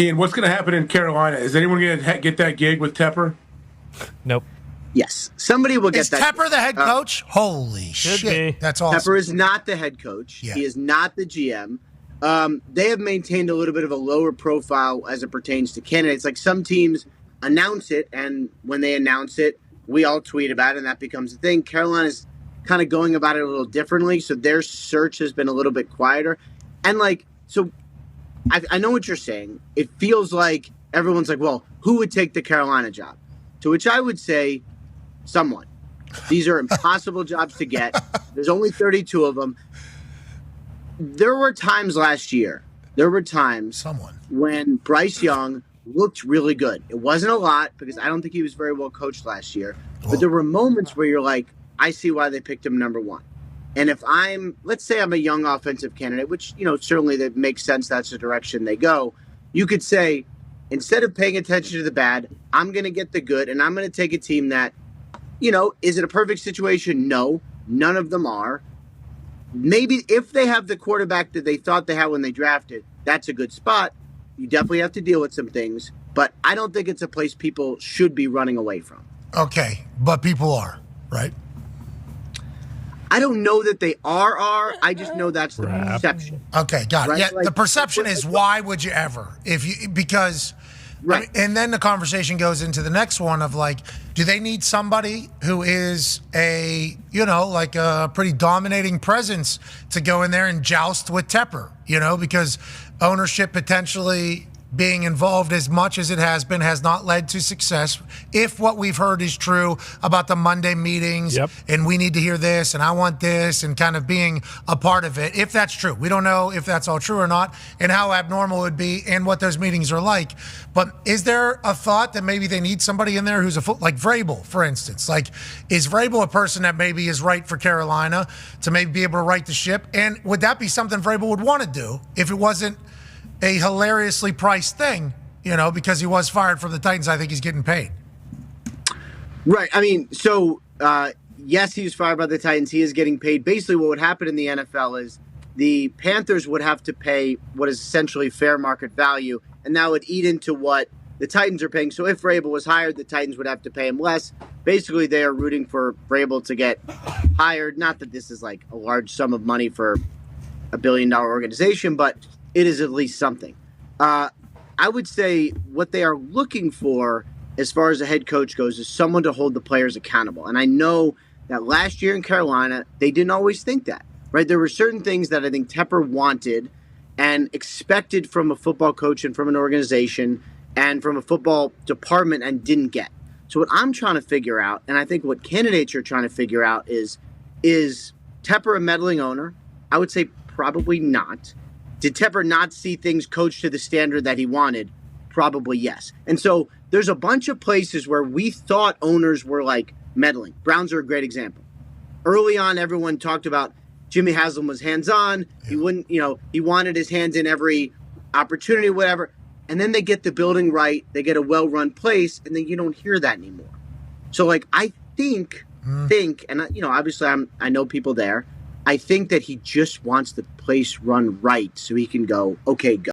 Ian, what's going to happen in Carolina? Is anyone going to get that gig with Tepper? Nope. Yes, somebody will get Is that. Tepper the head coach? Holy shit. be. That's awesome. Tepper is not the head coach. Yeah. He is not the GM. They have maintained a little bit of a lower profile as it pertains to candidates. Like some teams announce it, and when they announce it, we all tweet about it, and that becomes a thing. Carolina's kind of going about it a little differently, so their search has been a little bit quieter. And, so I know what you're saying. It feels like everyone's like, well, who would take the Carolina job? To which I would say, someone. These are impossible jobs to get. There's only 32 of them. There were times last year, when Bryce Young looked really good. It wasn't a lot because I don't think he was very well coached last year. But there were moments where you're like, I see why they picked him number one. And if let's say I'm a young offensive candidate, which, certainly that makes sense. That's the direction they go. You could say, instead of paying attention to the bad, I'm going to get the good. And I'm going to take a team that, is it a perfect situation? No, none of them are. Maybe if they have the quarterback that they thought they had when they drafted, that's a good spot. You definitely have to deal with some things, but I don't think it's a place people should be running away from. Okay, but people are, right? I don't know that they are. I just know that's the perception. Okay, got it. Right? Yeah, the perception is why would you ever? Because right. And then the conversation goes into the next one of do they need somebody who is a pretty dominating presence to go in there and joust with Tepper, because ownership potentially being involved as much as it has been has not led to success. If what we've heard is true about the Monday meetings and we need to hear this and I want this and kind of being a part of it, if that's true. We don't know if that's all true or not and how abnormal it would be and what those meetings are like. But is there a thought that maybe they need somebody in there who's like Vrabel, for instance? Is Vrabel a person that maybe is right for Carolina to maybe be able to right the ship? And would that be something Vrabel would want to do if it wasn't a hilariously priced thing, because he was fired from the Titans? I think he's getting paid. Right. I mean, yes, he was fired by the Titans. He is getting paid. Basically, what would happen in the NFL is the Panthers would have to pay what is essentially fair market value, and that would eat into what the Titans are paying. So if Vrabel was hired, the Titans would have to pay him less. Basically, they are rooting for Vrabel to get hired. Not that this is like a large sum of money for a billion-dollar organization, but it is at least something. I would say what they are looking for as far as a head coach goes is someone to hold the players accountable. And I know that last year in Carolina, they didn't always think that, right? There were certain things that I think Tepper wanted and expected from a football coach and from an organization and from a football department and didn't get. So what I'm trying to figure out, and I think what candidates are trying to figure out is Tepper a meddling owner? I would say probably not. Did Tepper not see things coached to the standard that he wanted? Probably yes. And so there's a bunch of places where we thought owners were meddling. Browns are a great example. Early on, everyone talked about Jimmy Haslam was hands-on. He wouldn't, he wanted his hands in every opportunity, whatever. And then they get the building right. They get a well-run place, and then you don't hear that anymore. So I think, and obviously I know people there. I think that he just wants the place run right so he can go, okay, go.